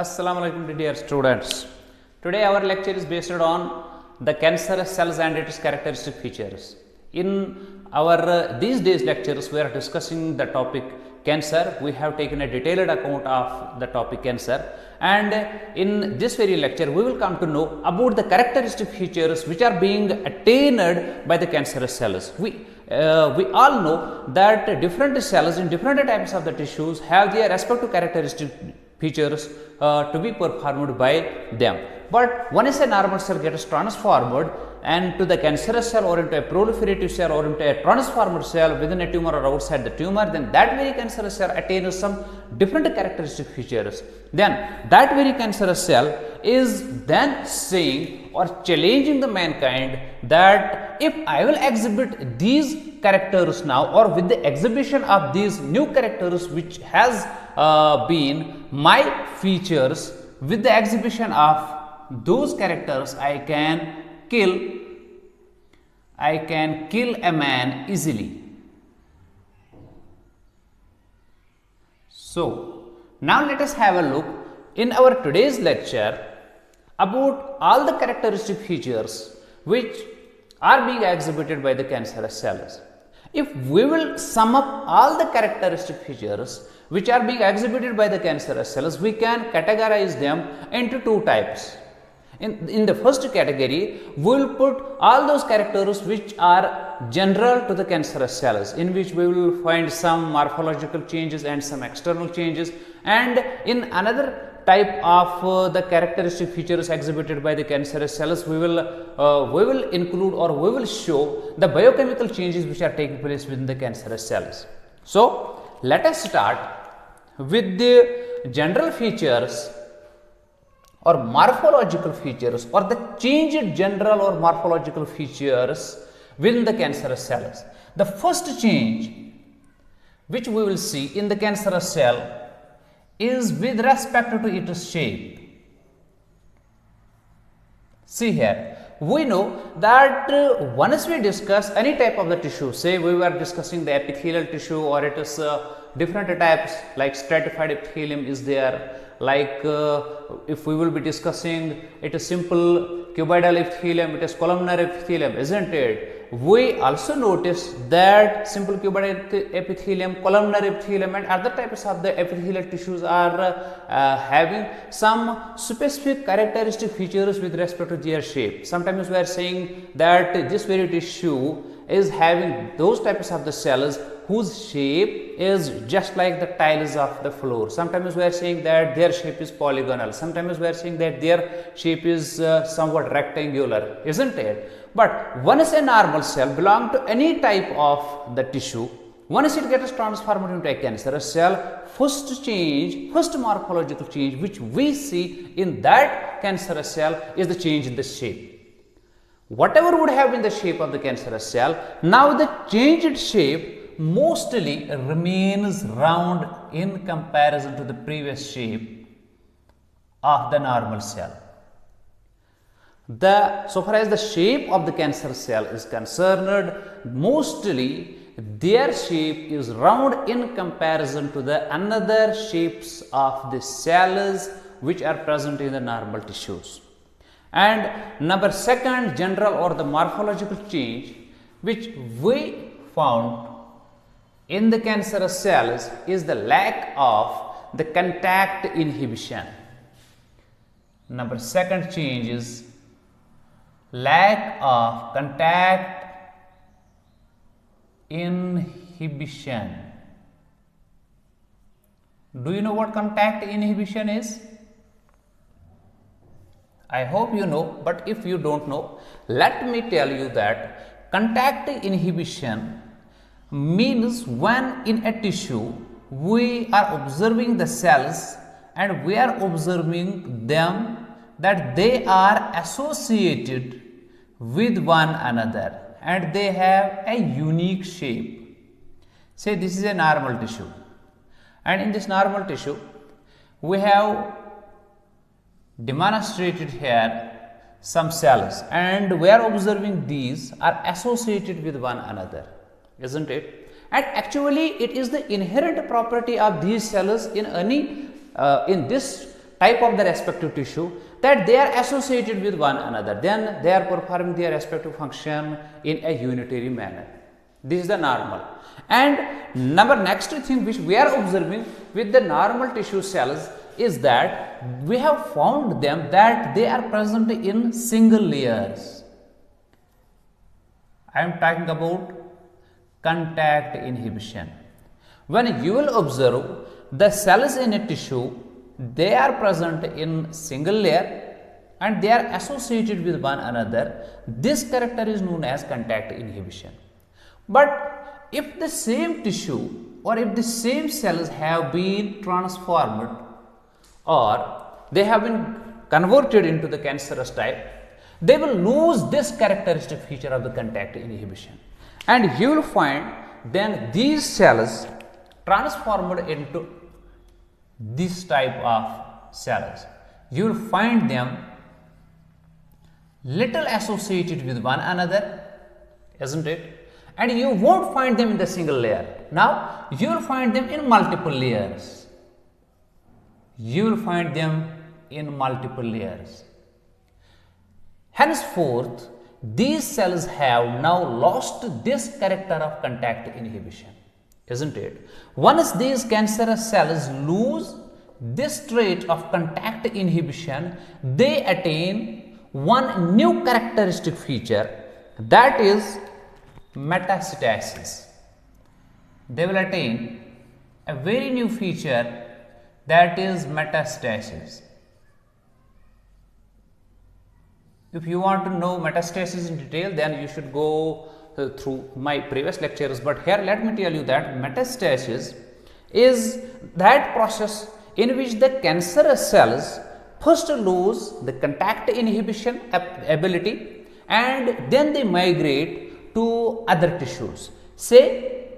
Assalamu alaikum dear students. Today our lecture is based on the cancerous cells and its characteristic features. In our these days lectures we are discussing the topic cancer. We have taken a detailed account of the topic cancer, and in this very lecture we will come to know about the characteristic features which are being attained by the cancerous cells. We all know that different cells in different types of the tissues have their respective characteristic features to be performed by them. But once a normal cell gets transformed and to the cancerous cell or into a proliferative cell or into a transformed cell within a tumor or outside the tumor, then that very cancerous cell attains some different characteristic features. Then that very cancerous cell is then saying or challenging the mankind that if I will exhibit these characters now, or with the exhibition of these new characters which has been my features, with the exhibition of those characters I can kill a man easily. So now let us have a look in our today's lecture about all the characteristic features which are being exhibited by the cancerous cells. If we will sum up all the characteristic features which are being exhibited by the cancerous cells, we can categorize them into two types. In the first category, we will put all those characters which are general to the cancerous cells, in which we will find some morphological changes and some external changes, and in another type of the characteristic features exhibited by the cancerous cells, we will include or we will show the biochemical changes which are taking place within the cancerous cells. So let us start with the general features or morphological features, or the changed general or morphological features within the cancerous cells. The first change which we will see in the cancerous cell is with respect to its shape. See here, we know that once we discuss any type of the tissue, say we were discussing the epithelial tissue, or it is different types like stratified epithelium is there, like if we will be discussing it is simple cuboidal epithelium, it is columnar epithelium, isn't it? We also notice that simple cuboidal epithelium, columnar epithelium and other types of the epithelial tissues are having some specific characteristic features with respect to their shape. Sometimes we are saying that this very tissue is having those types of the cells whose shape is just like the tiles of the floor. Sometimes we are saying that their shape is polygonal. Sometimes we are saying that their shape is somewhat rectangular, isn't it? But once a normal cell belongs to any type of the tissue, once it gets transformed into a cancerous cell, first morphological change which we see in that cancerous cell is the change in the shape. Whatever would have been the shape of the cancerous cell, now the changed shape mostly remains round in comparison to the previous shape of the normal cell. So far as the shape of the cancer cell is concerned, mostly their shape is round in comparison to the another shapes of the cells which are present in the normal tissues. And number second general or the morphological change which we found in the cancerous cells is the lack of the contact inhibition. Number second change is lack of contact inhibition. Do you know what contact inhibition is? I hope you know, but if you don't know, let me tell you that contact inhibition means when in a tissue we are observing the cells and we are observing them that they are associated with one another and they have a unique shape. Say this is a normal tissue, and in this normal tissue we have demonstrated here some cells and we are observing these are associated with one another, isn't it? And actually it is the inherent property of these cells in any in this type of the respective tissue, that they are associated with one another, then they are performing their respective function in a unitary manner. This is the normal. And next thing which we are observing with the normal tissue cells is that we have found them that they are present in single layers. I am talking about contact inhibition. When you will observe the cells in a tissue, they are present in single layer and they are associated with one another. This character is known as contact inhibition. But if the same tissue or if the same cells have been transformed or they have been converted into the cancerous type, they will lose this characteristic feature of the contact inhibition. And you will find then these cells transformed into this type of cells. You will find them little associated with one another, isn't it? And you won't find them in the single layer. Now, you will find them in multiple layers. You will find them in multiple layers. Henceforth, these cells have now lost this character of contact inhibition, isn't it? Once these cancerous cells lose this trait of contact inhibition, they attain one new characteristic feature, that is metastasis. They will attain a very new feature, that is metastasis. If you want to know metastasis in detail, then you should go through my previous lectures, but here let me tell you that metastasis is that process in which the cancerous cells first lose the contact inhibition ability and then they migrate to other tissues. Say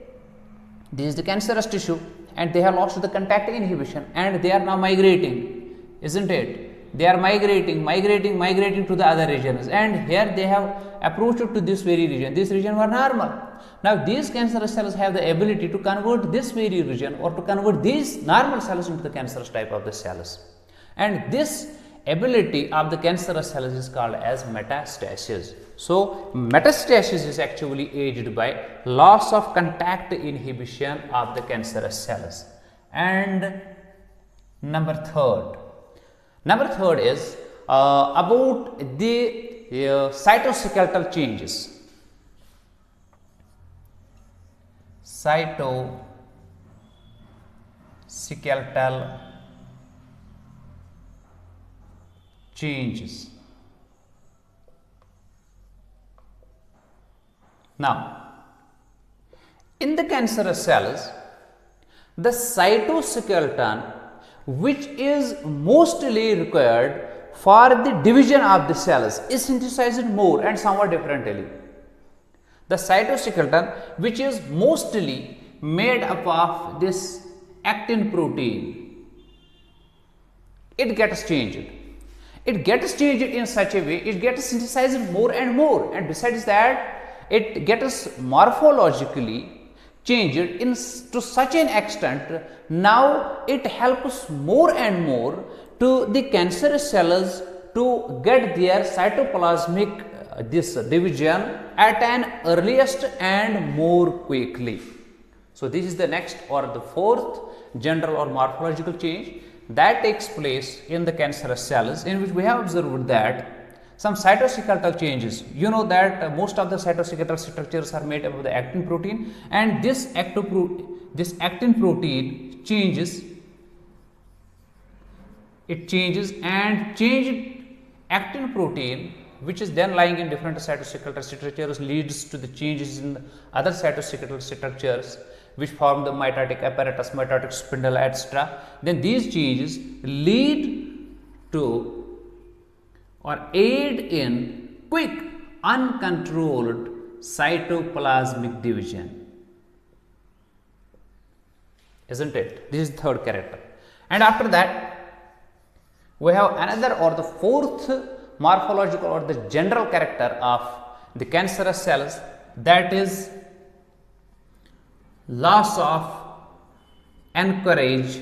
this is the cancerous tissue and they have lost the contact inhibition and they are now migrating, isn't it? They are migrating to the other regions, and here they have approached to this very region. This region was normal. Now these cancerous cells have the ability to convert this very region or to convert these normal cells into the cancerous type of the cells, and this ability of the cancerous cells is called as metastasis. So metastasis is actually aided by loss of contact inhibition of the cancerous cells. And number third is about the cytoskeletal changes. Cytoskeletal changes. Now, in the cancerous cells, the cytoskeleton, which is mostly required for the division of the cells, is synthesized more and somewhat differently. The cytoskeleton, which is mostly made up of this actin protein, it gets changed. It gets changed in such a way, it gets synthesized more and more, and besides that, it gets morphologically changed to such an extent, now it helps more and more to the cancerous cells to get their cytoplasmic this division at an earliest and more quickly. So this is the next or the fourth general or morphological change that takes place in the cancerous cells, in which we have observed that some cytoskeletal changes. You know that most of the cytoskeletal structures are made up of the actin protein, and this actin protein changes. It changes, and changed actin protein, which is then lying in different cytoskeletal structures, leads to the changes in the other cytoskeletal structures which form the mitotic apparatus, mitotic spindle, etc. Then these changes lead to or aid in quick uncontrolled cytoplasmic division, isn't it? This is the third character. And after that, we have another or the fourth morphological or the general character of the cancerous cells, that is loss of anchorage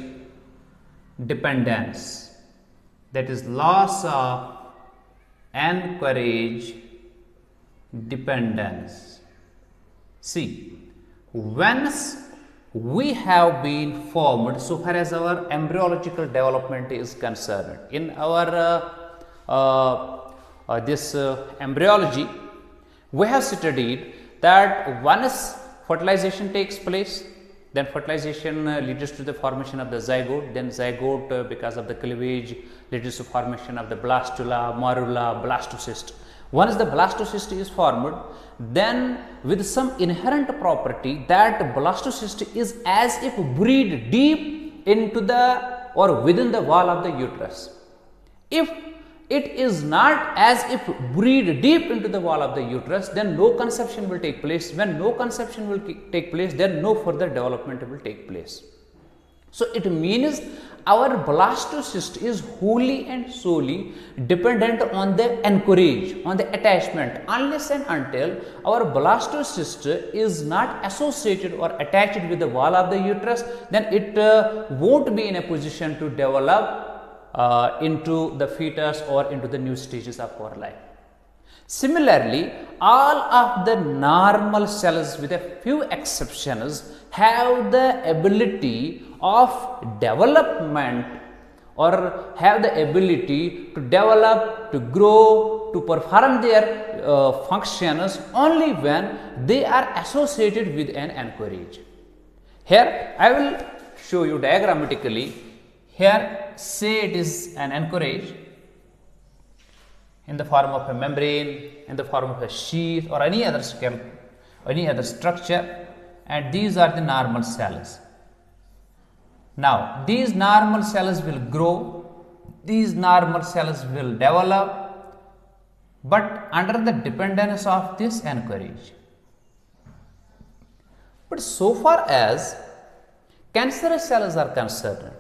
dependence. that is loss of anchorage dependence. See, once we have been formed, so far as our embryological development is concerned, in our embryology, we have studied that once fertilization takes place, then fertilization leads to the formation of the zygote, then zygote because of the cleavage leads to formation of the blastula, morula, blastocyst. Once the blastocyst is formed, then with some inherent property, that blastocyst is as if buried deep into the or within the wall of the uterus. If it is not as if buried deep into the wall of the uterus, then no conception will take place. When no conception will take place, then no further development will take place. So it means our blastocyst is wholly and solely dependent on the anchorage, on the attachment. Unless and until our blastocyst is not associated or attached with the wall of the uterus, then it won't be in a position to develop into the fetus or into the new stages of our life. Similarly, all of the normal cells, with a few exceptions, have the ability of development or have the ability to develop, to grow, to perform their functions only when they are associated with an anchorage. Here I will show you diagrammatically. Here, say it is an anchorage in the form of a membrane, in the form of a sheath or any other structure, and these are the normal cells. Now, these normal cells will grow, these normal cells will develop, but under the dependence of this anchorage. But so far as cancerous cells are concerned,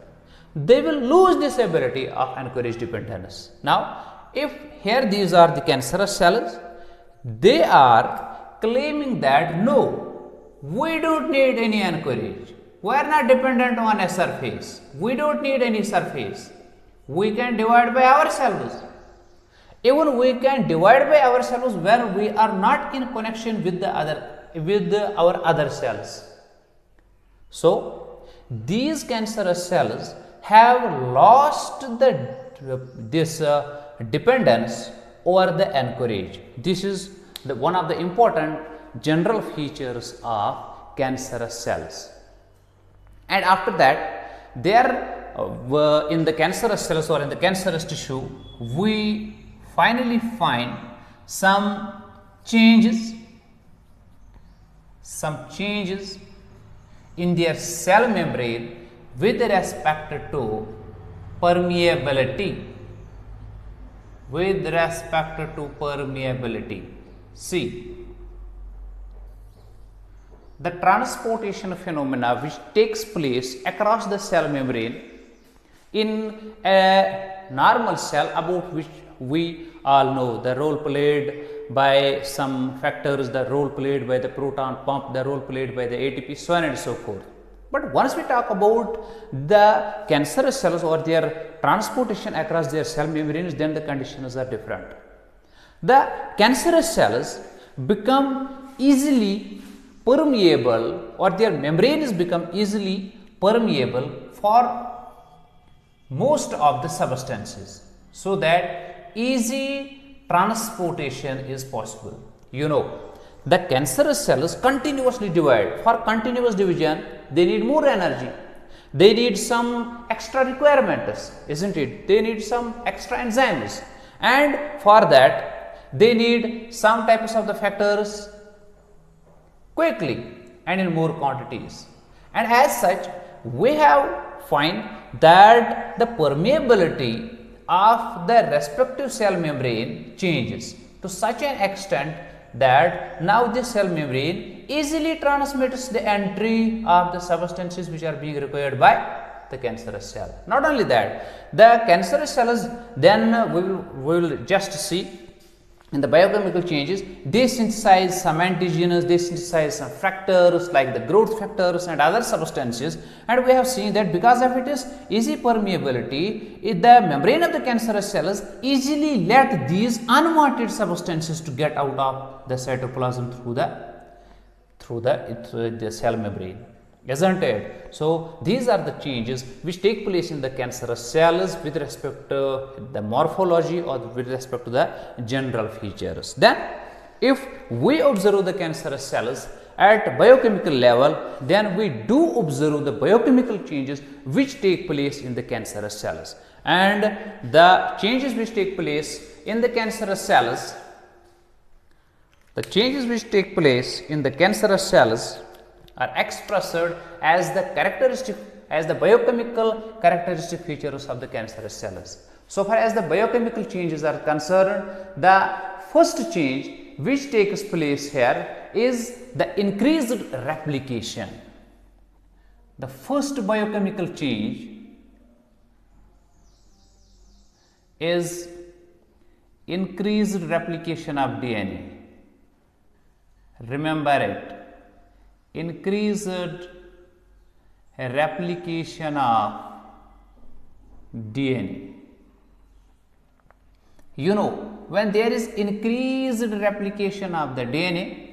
they will lose this ability of anchorage dependence. Now, if here these are the cancerous cells, they are claiming that no, we don't need any anchorage. We are not dependent on a surface. We don't need any surface. We can divide by ourselves. Even we can divide by ourselves when we are not in connection with our other cells. So, these cancerous cells have lost this dependence over the anchorage. This is one of the important general features of cancerous cells. And after that, there in the cancerous cells or in the cancerous tissue, we finally find some changes in their cell membrane with respect to permeability. See, the transportation phenomena which takes place across the cell membrane in a normal cell, about which we all know the role played by some factors, the role played by the proton pump, the role played by the ATP, so on and so forth. But once we talk about the cancerous cells or their transportation across their cell membranes, then the conditions are different. The cancerous cells become easily permeable, or their membranes become easily permeable for most of the substances, so that easy transportation is possible. You know, the cancerous cells continuously divide. For continuous division, they need more energy. They need some extra requirements, isn't it? They need some extra enzymes, and for that they need some types of the factors quickly and in more quantities. And as such, we have find that the permeability of the respective cell membrane changes to such an extent that now this cell membrane easily transmits the entry of the substances which are being required by the cancerous cell. Not only that, the cancerous cells, then we will just see in the biochemical changes, they synthesize some antigens, they synthesize some factors like the growth factors and other substances, and we have seen that because of its easy permeability, the membrane of the cancerous cells easily let these unwanted substances to get out of the cytoplasm through the cell membrane, isn't it? So these are the changes which take place in the cancerous cells with respect to the morphology or with respect to the general features. Then if we observe the cancerous cells at biochemical level, then we do observe the biochemical changes which take place in the cancerous cells, and the changes which take place in the cancerous cells, the changes which take place in the cancerous cells are expressed as the biochemical characteristic features of the cancerous cells. So far as the biochemical changes are concerned, the first change which takes place here is the increased replication. The first biochemical change is increased replication of DNA. Remember it, increased replication of DNA. You know, when there is increased replication of the DNA,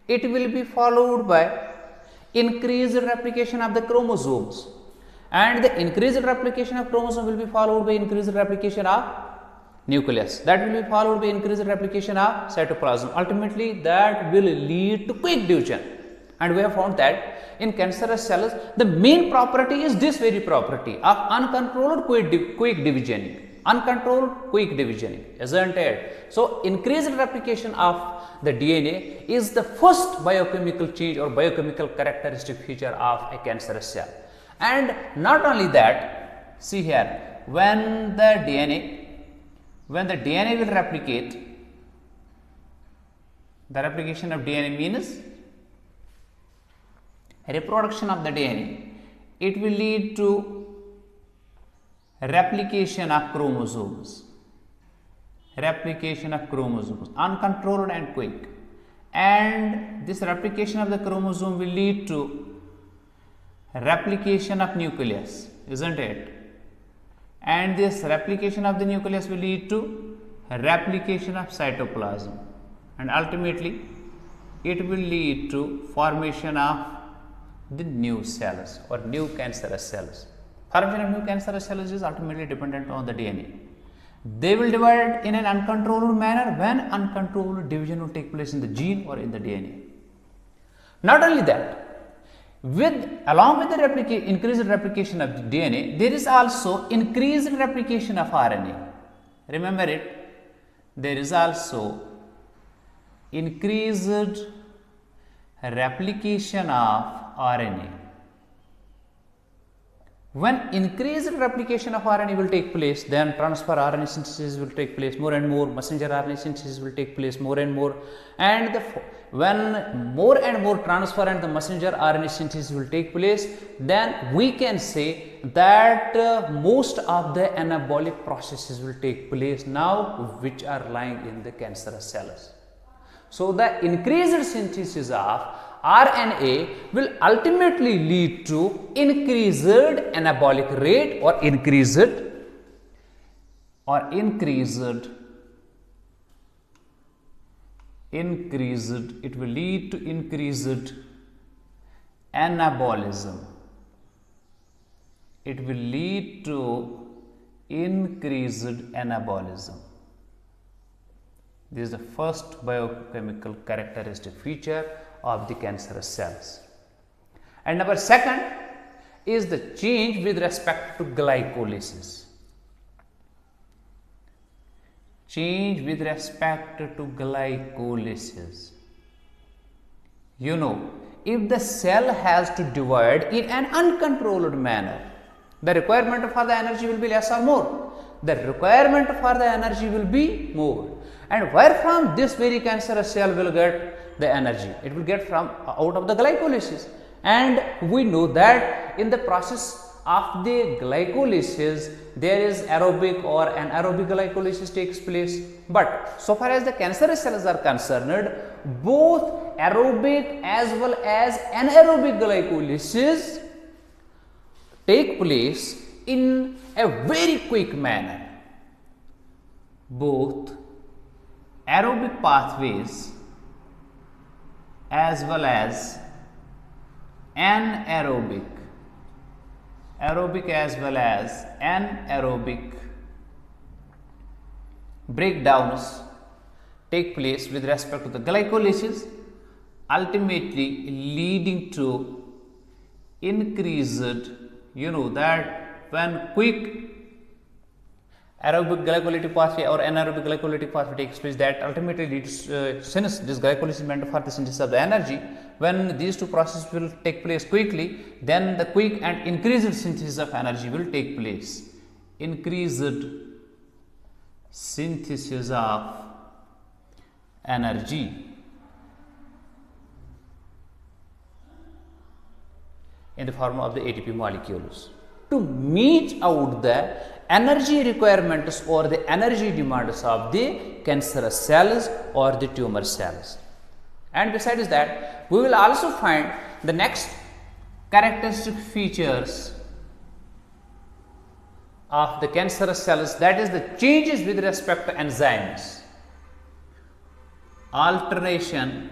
it will be followed by increased replication of the chromosomes, and the increased replication of chromosome will be followed by increased replication of nucleus, that will be followed by increased replication of cytoplasm. Ultimately, that will lead to quick division, and we have found that in cancerous cells the main property is this very property of uncontrolled quick divisioning, isn't it? So increased replication of the DNA is the first biochemical change or biochemical characteristic feature of a cancerous cell. And not only that, see here, when the DNA will replicate, the replication of DNA means reproduction of the DNA, it will lead to replication of chromosomes, uncontrolled and quick, and this replication of the chromosome will lead to replication of nucleus, isn't it? And this replication of the nucleus will lead to replication of cytoplasm, and ultimately it will lead to formation of the new cells or new cancerous cells. Formation of new cancerous cells is ultimately dependent on the DNA. They will divide in an uncontrolled manner when uncontrolled division will take place in the gene or in the DNA. Not only that, along with the increased replication of the DNA, there is also increased replication of RNA. Remember it, there is also increased replication of RNA. When increased replication of RNA will take place, then transfer RNA synthesis will take place more and more, messenger RNA synthesis will take place more and more, and when more and more transfer and the messenger RNA synthesis will take place, then we can say that most of the anabolic processes will take place now which are lying in the cancerous cells. So the increased synthesis of RNA will ultimately lead to increased anabolic rate or increased it will lead to increased anabolism. It will lead to increased anabolism. This is the first biochemical characteristic feature of the cancerous cells. And number second is the change with respect to glycolysis. Change with respect to glycolysis. You know, if the cell has to divide in an uncontrolled manner, the requirement for the energy will be less or more. The requirement for the energy will be more. And where from this very cancerous cell will get the energy? It will get from out of the glycolysis. And we know that in the process of the glycolysis, there is aerobic or anaerobic glycolysis takes place. But so far as the cancerous cells are concerned, both aerobic as well as anaerobic glycolysis take place in a very quick manner. Both aerobic pathways as well as anaerobic, aerobic as well as anaerobic breakdowns take place with respect to the glycolysis, ultimately leading to increased, that when quick aerobic glycolytic pathway or anaerobic glycolytic pathway takes place, that ultimately leads, since this glycolysis is meant for the synthesis of the energy, when these two processes will take place quickly, then the quick and increased synthesis of energy will take place. Increased synthesis of energy in the form of the ATP molecules to meet out the energy requirements or the energy demands of the cancerous cells or the tumor cells. And besides that, we will also find the next characteristic features of the cancerous cells, that is the changes with respect to enzymes. Alteration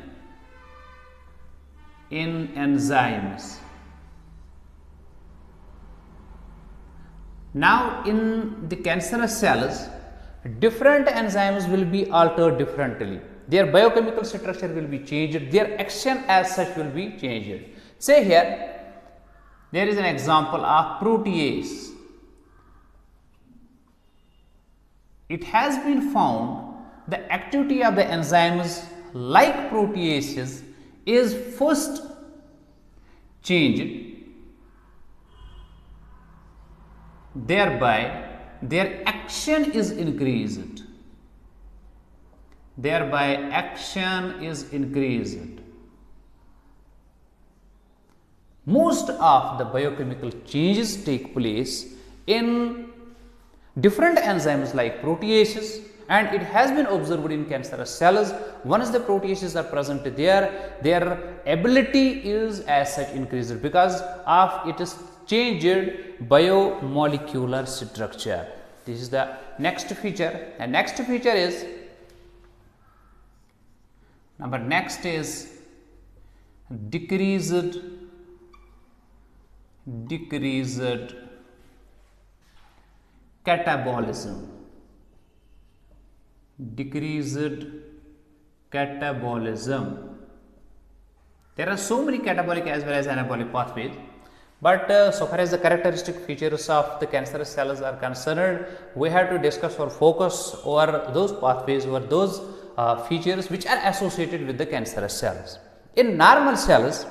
in enzymes. Now, in the cancerous cells, different enzymes will be altered differently. Their biochemical structure will be changed, their action as such will be changed. Say here, there is an example of protease. It has been found the activity of the enzymes like proteases is first changed, thereby their action is increased. Thereby action is increased. Most of the biochemical changes take place in different enzymes like proteases, and it has been observed in cancerous cells. Once the proteases are present there, their ability is as such increased because of it is changed biomolecular structure. This is the next feature, and next feature is next is decreased catabolism. Decreased catabolism. There are so many catabolic as well as anabolic pathways, but so far as the characteristic features of the cancerous cells are concerned, we have to discuss or focus over those pathways or those features which are associated with the cancerous cells. In normal cells,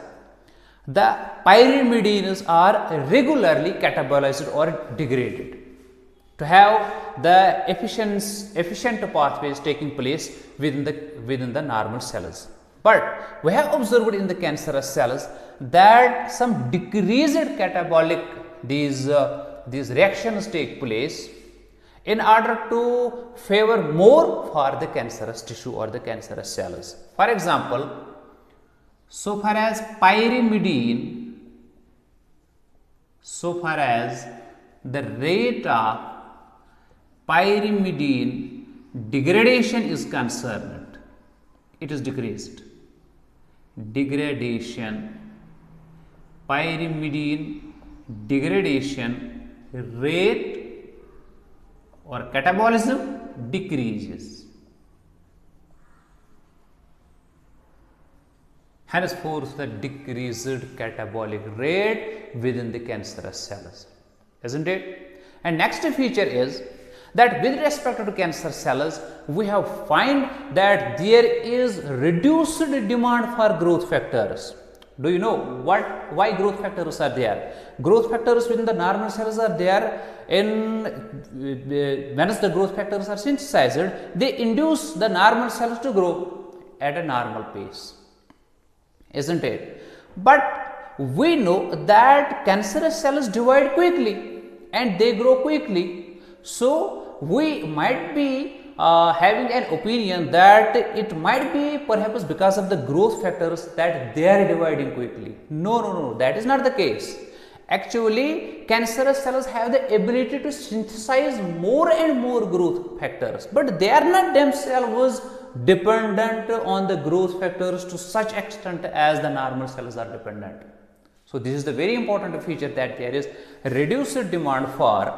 the pyrimidines are regularly catabolized or degraded to have the efficient pathways taking place within the normal cells. But we have observed in the cancerous cells that some decreased catabolic these reactions take place in order to favor more for the cancerous tissue or the cancerous cells. For example, so far as the rate of pyrimidine degradation is concerned, it is decreased. Pyrimidine degradation rate or catabolism decreases. Henceforth, the decreased catabolic rate within the cancerous cells, isn't it? And next feature is that with respect to cancer cells, we have find that there is reduced demand for growth factors. Do you know why growth factors are there? Growth factors within the normal cells are there. Once the growth factors are synthesized, they induce the normal cells to grow at a normal pace, isn't it? But we know that cancerous cells divide quickly and they grow quickly. So, we might be having an opinion that it might be perhaps because of the growth factors that they are dividing quickly. No, that is not the case. Actually, cancerous cells have the ability to synthesize more and more growth factors, but they are not themselves dependent on the growth factors to such extent as the normal cells are dependent. So, this is the very important feature, that there is reduced demand for.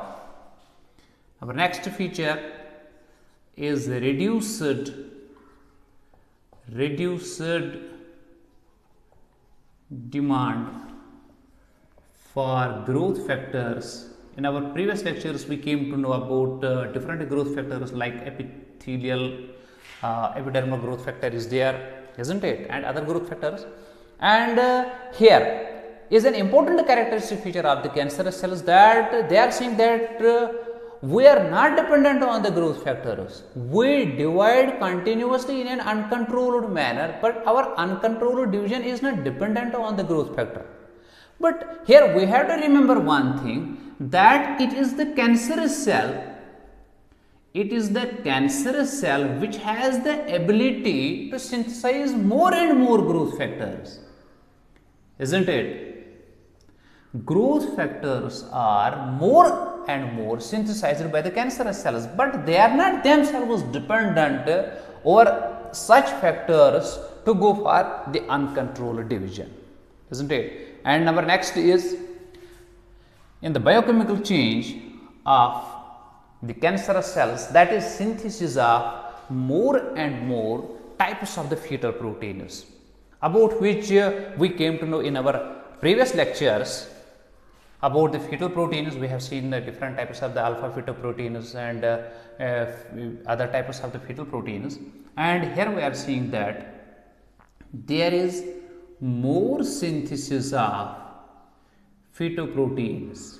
Our next feature is reduced demand for growth factors. In our previous lectures, we came to know about different growth factors like epidermal growth factor is there, isn't it, and other growth factors. And here is an important characteristic feature of the cancerous cells, that they are saying that we are not dependent on the growth factors. We divide continuously in an uncontrolled manner, but our uncontrolled division is not dependent on the growth factor. But here we have to remember one thing, that it is the cancerous cell which has the ability to synthesize more and more growth factors, isn't it? Growth factors are more and more synthesized by the cancerous cells, but they are not themselves dependent over such factors to go for the uncontrolled division, isn't it? And number next is, in the biochemical change of the cancerous cells, that is synthesis of more and more types of the fetal proteins, about which we came to know in our previous lectures. About the fetal proteins, we have seen the different types of the alpha fetoproteins and other types of the fetal proteins, and here we are seeing that there is more synthesis of fetoproteins,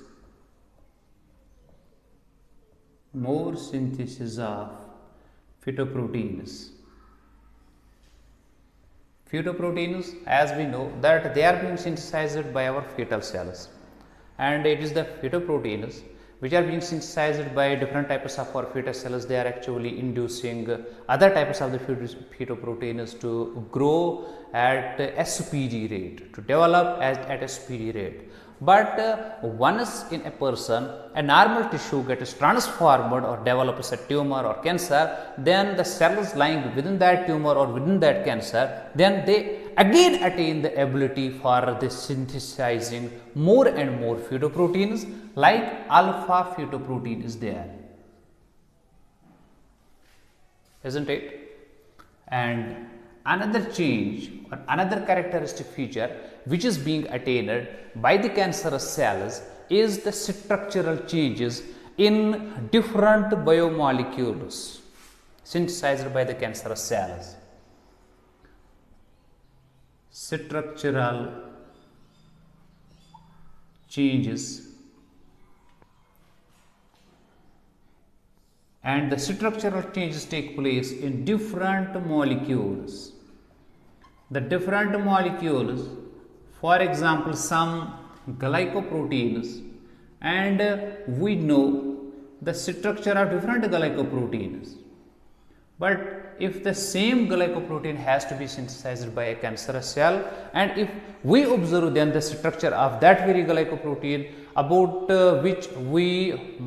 Fetoproteins, as we know, that they are being synthesized by our fetal cells, and it is the fetoproteins which are being synthesized by different types of our fetal cells. They are actually inducing other types of the fetoproteins to grow at a speedy rate, to develop at a speedy rate. But once in a person, a normal tissue gets transformed or develops a tumor or cancer, then the cells lying within that tumor or within that cancer, then they again attain the ability for the synthesizing more and more fetoproteins, like alpha fetoprotein is there, isn't it? And another change or another characteristic feature which is being attained by the cancerous cells is the structural changes in different biomolecules synthesized by the cancerous cells. Structural changes, and the structural changes take place in different molecules. The different molecules, for example, some glycoproteins, and we know the structure of different glycoproteins. But if the same glycoprotein has to be synthesized by a cancerous cell, and if we observe then the structure of that very glycoprotein about which we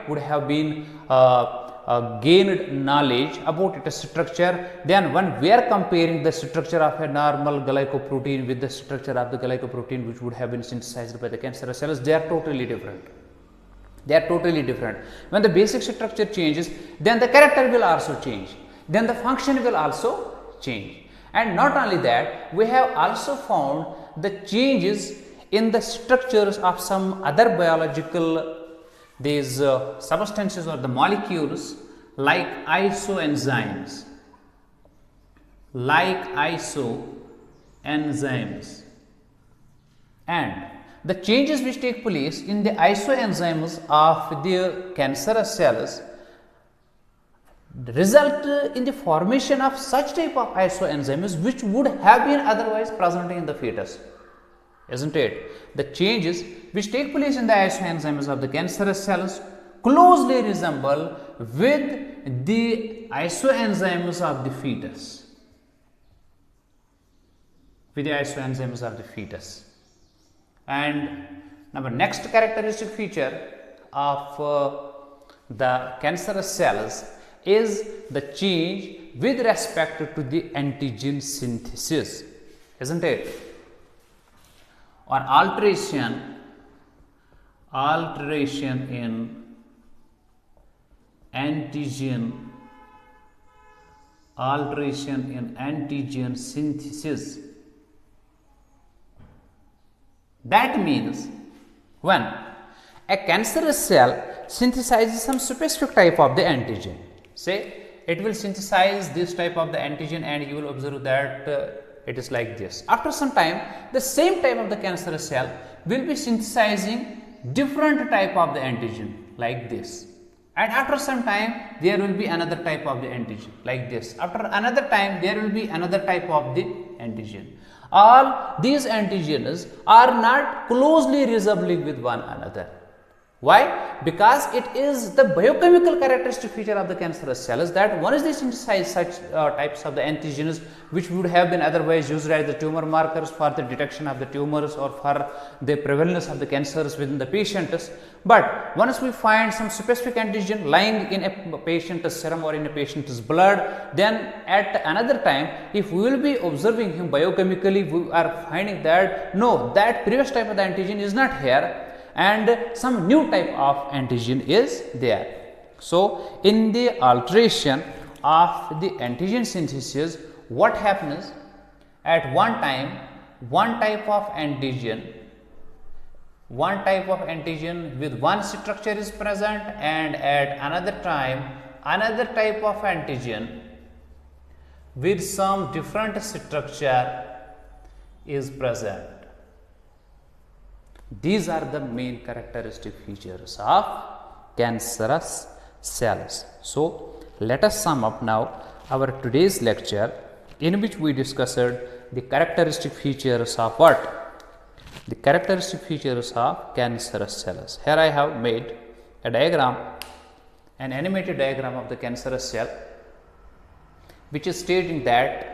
would have been gained knowledge about its structure, then when we are comparing the structure of a normal glycoprotein with the structure of the glycoprotein which would have been synthesized by the cancerous cells, they are totally different. When the basic structure changes, then the character will also change, then the function will also change. And not only that, we have also found the changes in the structures of some other biological substances or the molecules, like isoenzymes, and the changes which take place in the isoenzymes of the cancerous cells result in the formation of such type of isoenzymes which would have been otherwise present in the fetus. isn't it? The changes which take place in the isoenzymes of the cancerous cells closely resemble with the isoenzymes of the fetus. With the isoenzymes of the fetus. And now next characteristic feature of the cancerous cells is the change with respect to the antigen synthesis, isn't it? Or alteration in antigen synthesis. That means when a cancerous cell synthesizes some specific type of the antigen, say it will synthesize this type of the antigen, and you will observe that it is like this. After some time, the same type of the cancerous cell will be synthesizing different type of the antigen like this, and after some time there will be another type of the antigen like this. After another time there will be another type of the antigen. All these antigens are not closely resembling with one another. Why? Because it is the biochemical characteristic feature of the cancerous cells that once they synthesize such types of the antigens which would have been otherwise used as the tumor markers for the detection of the tumors or for the prevalence of the cancers within the patients. But once we find some specific antigen lying in a patient's serum or in a patient's blood, then at another time, if we will be observing him biochemically, we are finding that no, that previous type of the antigen is not here, and some new type of antigen is there. So, in the alteration of the antigen synthesis, what happens at one time, one type of antigen with one structure is present, and at another time another type of antigen with some different structure is present. These are the main characteristic features of cancerous cells. So, let us sum up now our today's lecture, in which we discussed the characteristic features of what? The characteristic features of cancerous cells. Here I have made a diagram, an animated diagram of the cancerous cell, which is stating that,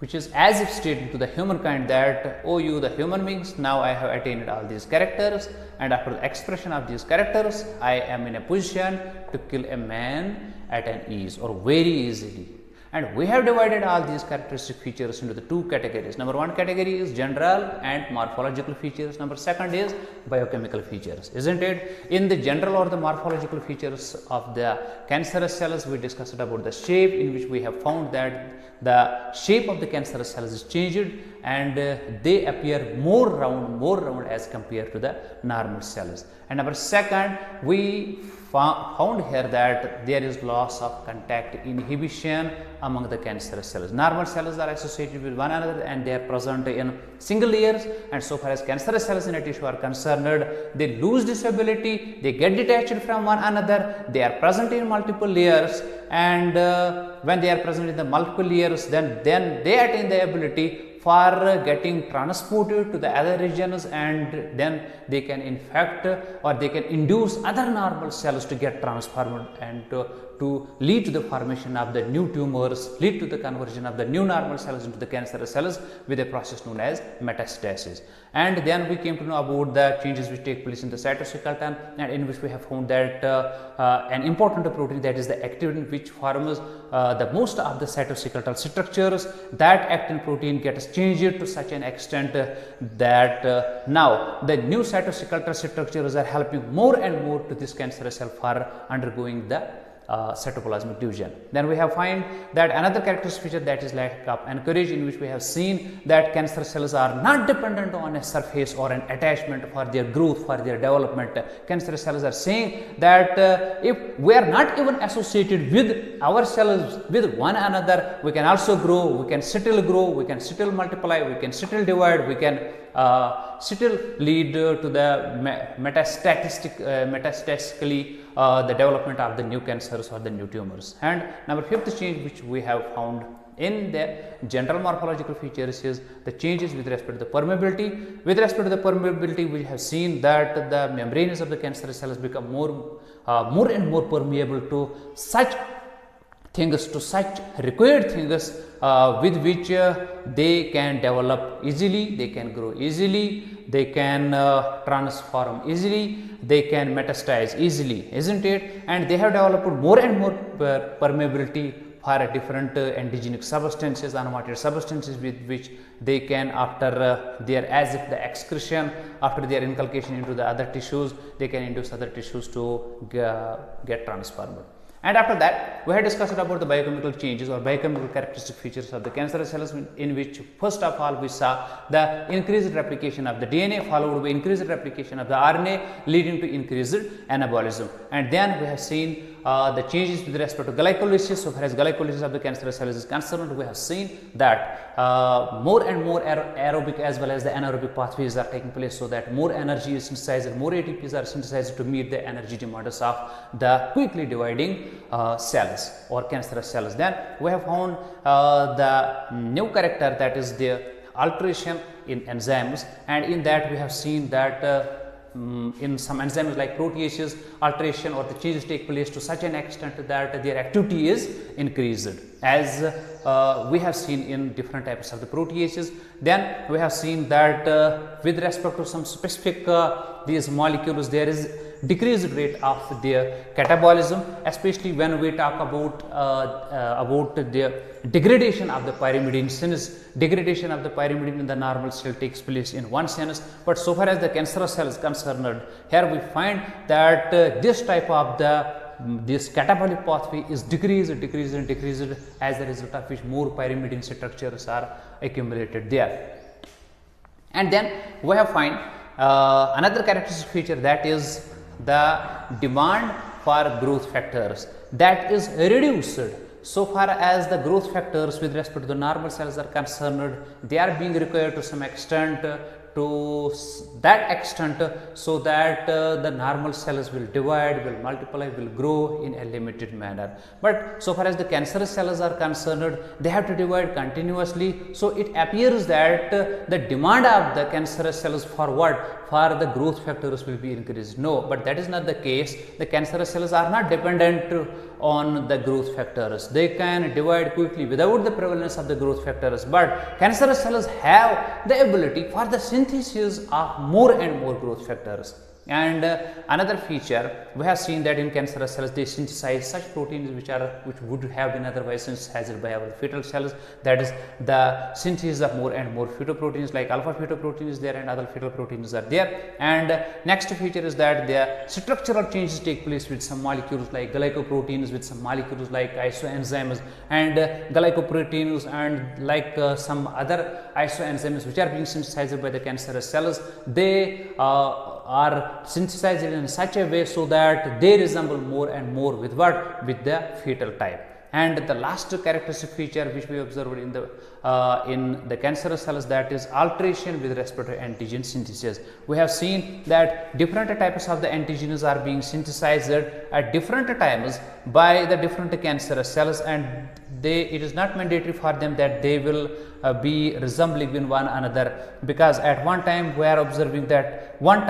which is as if stating to the humankind that, oh you the human beings, now I have attained all these characters, and after the expression of these characters, I am in a position to kill a man at an ease or very easily. And we have divided all these characteristic features into the two categories. Number one category is general and morphological features. Number second is biochemical features, isn't it? In the general or the morphological features of the cancerous cells, we discussed about the shape, in which we have found that the shape of the cancerous cells is changed, and they appear more round as compared to the normal cells. And number second, we found here that there is loss of contact inhibition among the cancerous cells. Normal cells are associated with one another and they are present in single layers, and so far as cancerous cells in a tissue are concerned, they lose this ability, they get detached from one another, they are present in multiple layers, and when they are present in the multiple layers, then they attain the ability for getting transported to the other regions, and then they can infect or they can induce other normal cells to get transformed and to lead to the formation of the new tumors, lead to the conversion of the new normal cells into the cancerous cells with a process known as metastasis. And then we came to know about the changes which take place in the cytoskeleton, and in which we have found that an important protein, that is the actin, which forms the most of the cytoskeletal structures. That actin protein gets changed to such an extent that now the new cytoskeletal structures are helping more and more to this cancerous cell for undergoing the cytoplasmic division. Then we have find that another characteristic feature, that is lack of anchorage, in which we have seen that cancer cells are not dependent on a surface or an attachment for their growth, for their development. Cancer cells are saying that if we are not even associated with our cells with one another, we can also grow, we can still multiply, we can still divide, we can still lead to the metastatically the development of the new cancers or the new tumors. And number fifth change which we have found In the general morphological features is the changes with respect to the permeability. With respect to the permeability, we have seen that the membranes of the cancerous cells become more and more permeable to such things, to such required things with which they can develop easily, they can grow easily, they can transform easily, they can metastasize easily, isn't it? And they have developed more and more permeability for different antigenic substances, unwanted substances with which they can, after their, as if the excretion, after their inculcation into the other tissues, they can induce other tissues to get transformed. And after that, we have discussed about the biochemical changes or biochemical characteristic features of the cancerous cells, in which first of all we saw the increased replication of the DNA followed by increased replication of the RNA leading to increased anabolism. And then we have seen the changes with respect to glycolysis. So far as glycolysis of the cancerous cells is concerned, we have seen that more and more aerobic as well as the anaerobic pathways are taking place, so that more energy is synthesized, more ATPs are synthesized to meet the energy demands of the quickly dividing cells or cancerous cells. Then we have found the new character, that is the alteration in enzymes, and in that we have seen that in some enzymes like proteases, alteration or the changes take place to such an extent that their activity is increased, as we have seen in different types of the proteases. Then we have seen that with respect to some specific these molecules, there is decreased rate of their catabolism, especially when we talk about the degradation of the pyrimidine, since degradation of the pyrimidine in the normal cell takes place in one sense, but so far as the cancerous cell is concerned, here we find that this type of this catabolic pathway is decreased as a result of which more pyrimidine structures are accumulated there. And then we have find another characteristic feature, that is the demand for growth factors, that is reduced. So far as the growth factors with respect to the normal cells are concerned, they are being required to some extent, to that extent, so that the normal cells will divide, will multiply, will grow in a limited manner. But so far as the cancerous cells are concerned, they have to divide continuously. So it appears that the demand of the cancerous cells for what? For the growth factors will be increased. No, but that is not the case. The cancerous cells are not dependent on the growth factors. They can divide quickly without the prevalence of the growth factors, but cancerous cells have the ability for the synthesis of more and more growth factors. And another feature, we have seen that in cancerous cells they synthesize such proteins which would have been otherwise synthesized by our fetal cells, that is the synthesis of more and more phytoproteins, like alpha fetoprotein is there and other fetal proteins are there. And next feature is that the structural changes take place with some molecules like glycoproteins, with some molecules like isoenzymes, and glycoproteins and like some other isoenzymes which are being synthesized by the cancerous cells. They are synthesized in such a way so that they resemble more and more with what? With the fetal type. And the last characteristic feature which we observed in the cancerous cells, that is alteration with respect to antigen synthesis. We have seen that different types of the antigens are being synthesized at different times by the different cancerous cells, and it is not mandatory for them that they will be resembling in one another, because at one time we are observing that one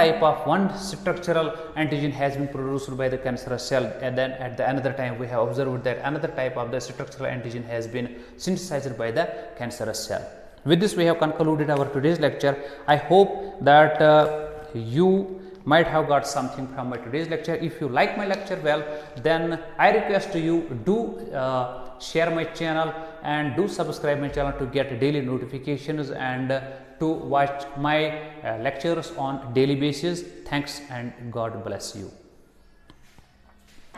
structural antigen has been produced by the cancerous cell, and then at the another time we have observed that another type of the structural antigen has been synthesized by the cancerous cell. With this we have concluded our today's lecture. I hope that you might have got something from my today's lecture. If you like my lecture, well, then I request you do share my channel and do subscribe my channel to get daily notifications and to watch my lectures on daily basis. Thanks and God bless you.